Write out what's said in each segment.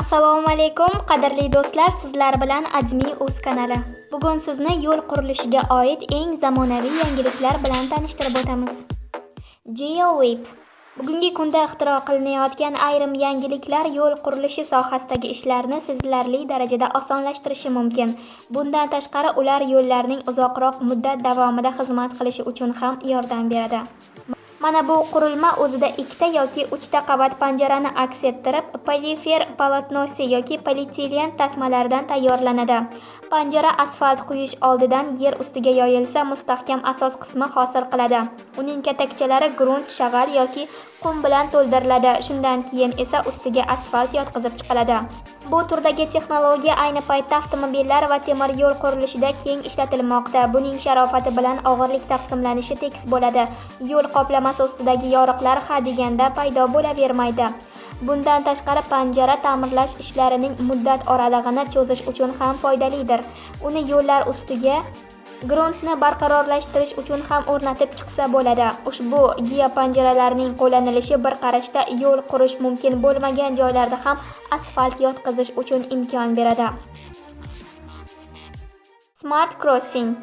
Assalomu alaykum, qadrli do'stlar, sizlar bilan AdMe.uz kanali. Bugun sizni yo'l qurilishiga oid eng zamonaviy yangiliklar bilan tanishtirib o'tamiz. GeoWeb. Bugungi kunda ixtiro qilinayotgan ayrim yangiliklar yo'l qurilishi sohasidagi ishlarni sezilarli darajada osonlashtirishi mumkin. Bundan tashqari, ular yo'llarning uzoqroq muddat davomida xizmat qilishi uchun ham yordam beradi. Mana bu qurilma o'zida 2 yoki 3 qavat panjarani aks ettirib, polifer polotnosi yoki polietilen tasmalaridan tayyorlanadi. Panjara asfalt quyish oldidan yer ustiga yoyilsa, mustahkam asos qismi hosil qiladi. Uning katakchalari grunt, shag'al yoki qum bilan to'ldiriladi. Shundan keyin esa ustiga asfalt yotqizib chiqiladi. Bu turdagi texnologiya ayni paytda avtomobillar va temir yo'l qurilishida keng ishlatilmoqda. Buning sharofati bilan og'irlik taqsimlanishi tekis bo'ladi. Yo'l qoplamasi ustidagi yoriqlar ha deganda paydo bo'lavermaydi. Bundan tashqari, panjara ta'mirlash ishlarining muddat oralig'ini cho'zish uchun ham foydalidir. Uni yo'llar ustiga gruntni barqarorlashtirish uchun ham o'rnatib chiqsa bo'ladi. Ushbu geopanjaralarning qo'llanilishi bir qarashda yo'l qurish mumkin bo'lmagan joylarda ham asfalt yotqizish uchun imkon beradi. Smart Crossing.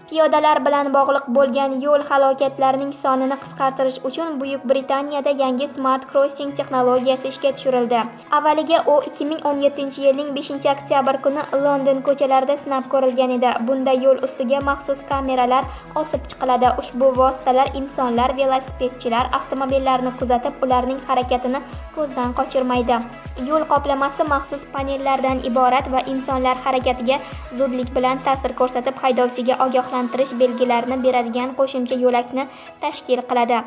Piyodalar bilan bog'liq bo'lgan yo'l halokatlarining sonini qisqartirish uchun Buyuk Britaniyada yangi Smart Crossing texnologiyasi ishga tushirildi. Avvaliga u 2017-yilning 5-oktyabr kuni London ko'chalarida sinab ko'rilgan edi. Bunda yo'l ustiga maxsus kameralar osib chiqiladi. Ushbu vositalar insonlar, velosipedchilar avtomobillarni kuzatib, ularning harakatini ko'zdan qochirmaydi. Yo'l qoplamasi maxsus panellardan iborat va insonlar harakatiga zudlik bilan ta'sir ko'rsatib, haydovchiga ogohlantirish belgilarini beradigan qo'shimcha yo'lakni tashkil qiladi.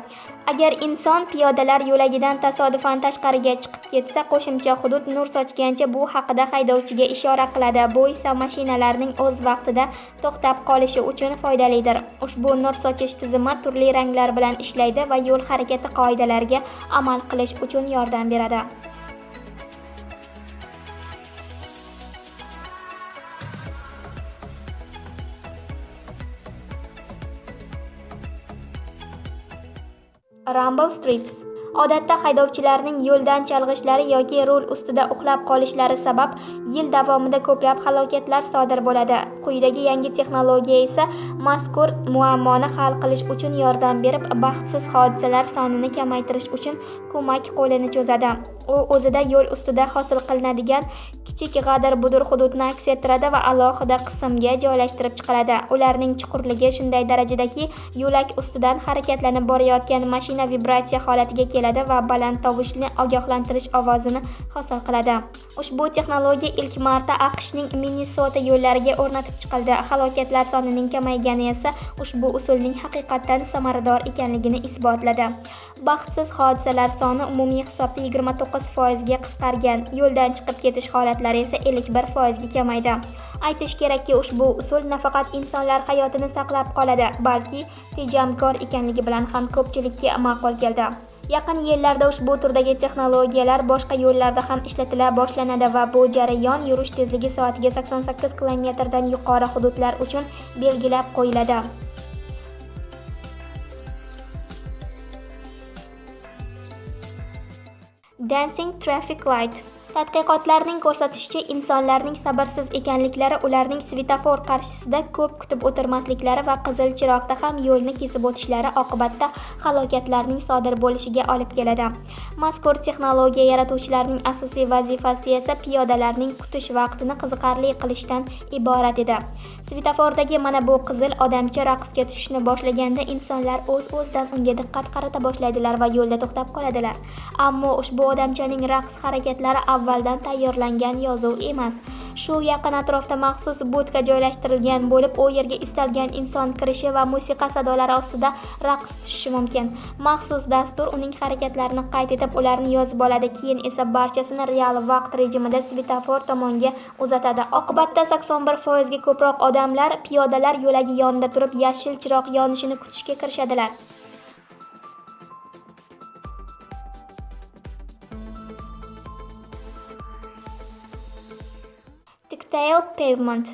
Agar inson piyodalar yo'lagidan tasodifan tashqariga chiqib ketsa, qo'shimcha hudud nur sochgancha bu haqida haydovchiga ishora qiladi. Bu esa mashinalarning o'z vaqtida to'xtab qolishi uchun foydalidir. Ushbu nur sochish tizimi turli ranglar bilan ishlaydi va yo'l harakati qoidalariga amal qilish uchun yordam beradi. Rumble strips. Odatda haydovchilarning yo'ldan chalg'ishlari yoki rul ustida uxlab qolishlari sabab yil davomida ko'plab halokatlar sodir bo'ladi. Quyidagi yangi texnologiya esa mazkur muammoni hal qilish uchun yordam berib, baxtsiz hodisalar sonini kamaytirish uchun ko'mak qo'lini cho'zadi. U o'zida yo'l ustida hosil qilinadigan kichik g'adir-budur hududni aks ettiradi va alohida qismga joylashtirib chiqiladi. Ularning chuqurligi shunday darajadaki, yo'lak ustidan harakatlanib borayotgan mashina vibratsiya holatiga keladi va baland tovushli ogohlantirish ovozini hosil qiladi. Ushbu texnologiya ilk marta AQShning Minnesota yo'llariga o'rnatib chiqildi. Halokatlar sonining kamaygani esa ushbu usulning haqiqatan samarador ekanligini isbotladi. Baxtsiz hodisalar soni umumiy hisobda 29% ga qisqargan. Yo'ldan chiqib ketish holatlari esa 51% ga kamaydi. Aytish kerakki, ushbu usul nafaqat insonlar hayotini saqlab qoladi, balki tejamkor ekanligi bilan ham ko'pchilikka ma'qul keldi. Yaqin yillarda ushbu turdagi texnologiyalar boshqa yo'llarda ham ishlatila boshlanadi va bu jarayon yurish tezligi soatiga 88 km dan yuqori hududlar uchun belgilab qo'yiladi. Dancing traffic light. Tadqiqotlarning ko'rsatishicha, insonlarning sabrsiz ekanliklari ularning svetofor qarshisida ko'p kutib o'tirmasliklari va qizil chiroqda ham yo'lni kesib o'tishlari oqibatda halokatlarning sodir bo'lishiga olib keladi. Mazkur texnologiya yaratuvchilarining asosiy vazifasi esa piyodalarning kutish vaqtini qiziqarli qilishdan iborat edi. Svetofordagi mana bu qizil odamcha raqsga tushishni boshlaganda insonlar o'z-o'zidan unga diqqat qarata boshlaydilar va yo'lda to'xtab qoladilar. Ammo ushbu odamchaning raqs harakatlari avvaldan tayyorlangan yozuv emas. Shu yaqin atrofda maxsus budka joylashtirilgan bo'lib, u yerga istalgan inson kirishi va musiqa sadolari ostida raqs tushishi mumkin. Maxsus dastur uning harakatlarini qayd etib, ularni yozib oladi, keyin esa barchasini real vaqt rejimida svetofor tomonga uzatadi. Oqibatda 81% ga ko'proq odamlar piyodalar yo'lagi yonida turib yashil chiroq yonishini kutishga kirishadilar. Tactile pavement.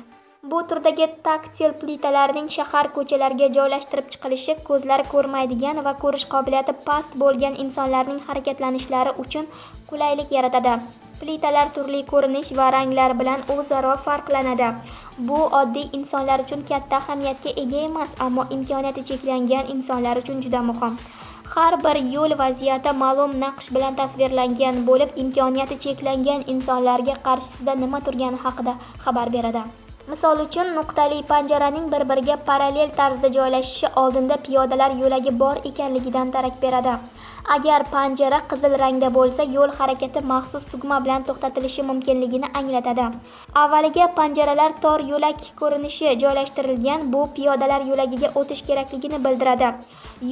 Bu turdagi taktil plitalarning shahar ko'chalariga joylashtirib chiqilishi ko'zlar ko'rmaydigan va ko'rish qobiliyati past bo'lgan insonlarning harakatlanishlari uchun qulaylik yaratadi. Plitalar turli ko'rinish va ranglar bilan o'zaro farqlanadi. Bu oddiy insonlar uchun katta ahamiyatga ega emas, ammo imkoniyati cheklangan insonlar uchun juda muhim. Har bir yo'l vaziyati ma'lum naqsh bilan tasvirlangan bo'lib, imkoniyati cheklangan insonlarga qarshisida nima turgani haqida xabar beradi. Misol uchun, nuqtali panjaraning bir-biriga parallel tarzda joylashishi oldinda piyodalar yo'lagi bor ekanligidan darak beradi. Agar panjara qizil rangda bo'lsa, yo'l harakati maxsus tugma bilan to'xtatilishi mumkinligini anglatadi. Avvaliga panjaralar tor yo'lak ko'rinishi joylashtirilgan, bu piyodalar yo'lagiga o'tish kerakligini bildiradi.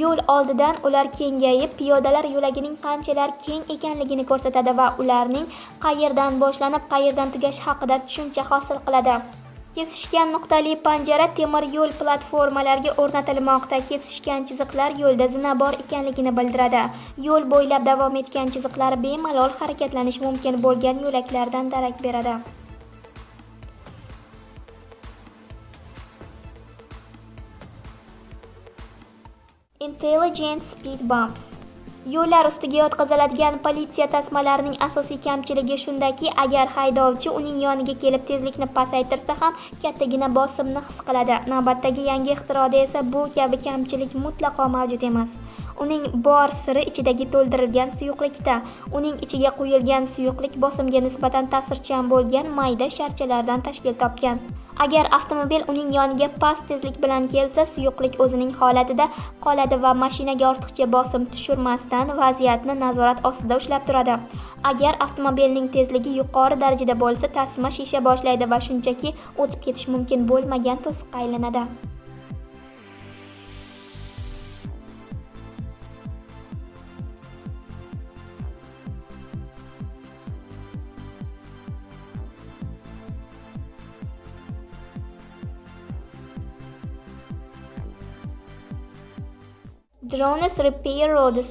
Yo'l oldidan ular kengayib, piyodalar yo'lagining qanchalar keng ekanligini ko'rsatadi va ularning qayerdan boshlanib, qayerdan tugashi haqida tushuncha hosil qiladi. Kesishgan nuqtali panjara temir yo'l platformalariga o'rnatilmoqda. Kesishgan chiziqlar yo'lda zina bor ekanligini bildiradi. Yo'l bo'ylab davom etgan chiziqlar bemalol harakatlanish mumkin bo'lgan yo'laklardan darak beradi. Intelligent speed bumps. Yo'llar ustiga yotqiziladigan politsiya tasmalarining asosiy kamchiligi shundaki, agar haydovchi uning yoniga kelib tezlikni pasaytirsa ham kattagina bosimni his qiladi. Navbatdagi yangi ixtiroda esa bu kabi kamchilik mutlaqo mavjud emas. Uning bor siri ichidagi to'ldirilgan suyuqlikda. Uning ichiga quyilgan suyuqlik bosimga nisbatan ta'sirchan bo'lgan mayda sharchalardan tashkil topgan. Agar avtomobil uning yoniga past tezlik bilan kelsa, suyuqlik o'zining holatida qoladi va mashinaga ortiqcha bosim tushirmasdan vaziyatni nazorat ostida ushlab turadi. Agar avtomobilning tezligi yuqori darajada bo'lsa, tasma shisha boshlaydi va shunchaki o'tib ketish mumkin bo'lmagan to'siqqa aylanadi. Drones repair roads.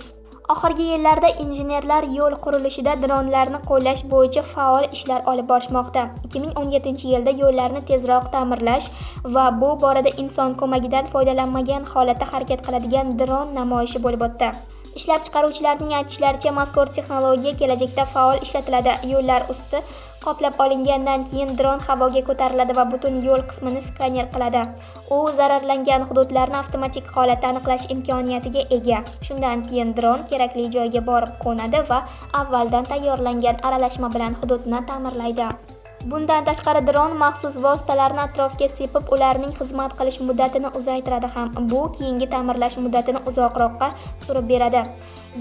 Oxirgi yillarda injenerlar yo'l qurilishida dronlarni qo'llash bo'yicha faol ishlar olib borishmoqda. 2017-yilda yo'llarni tezroq ta'mirlash va bu borada inson ko'magidan foydalanmagan holatda harakat qiladigan dron namoyishi bo'lib o'tdi. Ishlab chiqaruvchilarning aytishlaricha, mazkur texnologiya kelajakda faol ishlatiladi. Yo'llar usti qoplab olingandan keyin dron havoga ko'tariladi va butun yo'l qismini skaner qiladi. U zararlangan hududlarni avtomatik holatda aniqlash imkoniyatiga ega. Shundan keyin dron kerakli joyga borib qo'nadi va avvaldan tayyorlangan aralashma bilan hududni ta'mirlaydi. Bundan tashqari dron maxsus vositalarni atrofga sepib, ularning xizmat qilish muddatini uzaytiradi ham. Bu keyingi ta'mirlash muddatini uzoqroqqa surib beradi.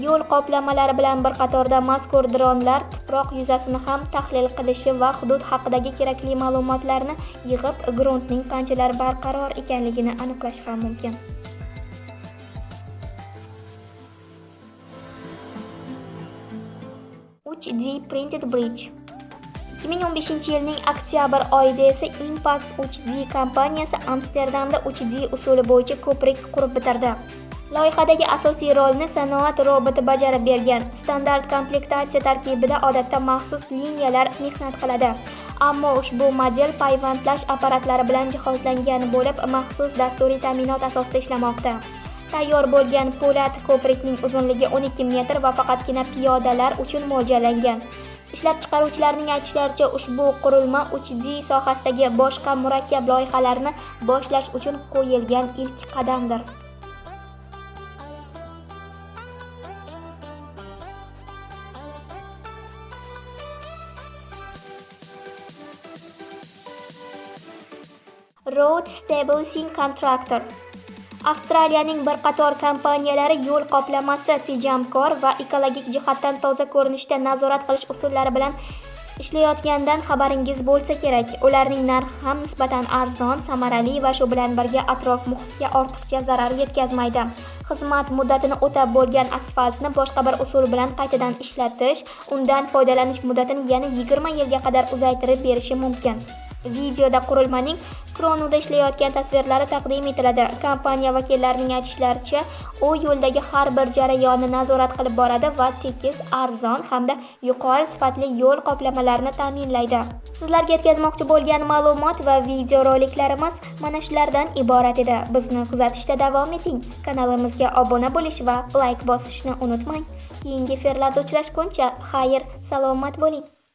Yo'l qoplamalari bilan bir qatorda mazkur dronlar tuproq yuzasini ham tahlil qilishi va hudud haqidagi kerakli ma'lumotlarni yig'ib, gruntning qanchalar barqaror ekanligini aniqlash ham mumkin. HD Printed Bridge. 2015-yilning oktyabr oyida esa Impax HD kompaniyasi Amsterdamda HD usuli bo'yicha ko'prik qurib bitirdi. Loyihadagi asosiy rolni sanoat roboti bajarib bergan. Standart komplektatsiya tarkibida odatda maxsus liniyalar mehnat qiladi. Ammo ushbu model payvandlash apparatlari bilan jihozlangan bo'lib, maxsus dasturiy ta'minot asosida ishlamoqda. Tayyor bo'lgan po'lat ko'prikning uzunligi 12 metr va faqatgina piyodalar uchun mo'ljallangan. Ishlab chiqaruvchilarning aytishlaricha, ushbu qurilma HD sohasidagi boshqa murakkab loyihalarni boshlash uchun qo'yilgan ilk qadamdir. Road Stabilizing Contractor. Avstraliyaning bir qator kompaniyalari yo'l qoplamasi tejamkor va ekologik jihatdan toza ko'rinishda nazorat qilish usullari bilan ishlayotgandan xabaringiz bo'lsa kerak. Ularning narxi ham nisbatan arzon, samarali va shu bilan birga atrof muhitga ortiqcha zarar yetkazmaydi. Xizmat muddatini o'tab bo'lgan asfaltni boshqa bir usul bilan qaytadan ishlatish, undan foydalanish muddatini yana 20 yilga qadar uzaytirib berishi mumkin. Videoda qurilmaning Kronuda ishlayotgan tasvirlari taqdim etiladi. Kompaniya vakillarining aytishlaricha, u yo'ldagi har bir jarayonni nazorat qilib boradi va tekis, arzon hamda yuqori sifatli yo'l qoplamalarini ta'minlaydi. Sizlarga yetkazmoqchi bo'lgan ma'lumot va video roliklarimiz mana shulardan iborat edi. Bizni kuzatishda davom eting. Kanalimizga obuna bo'lish va like bosishni unutmang. Keyingi efirlarda uchrashguncha xayr, salomat bo'ling.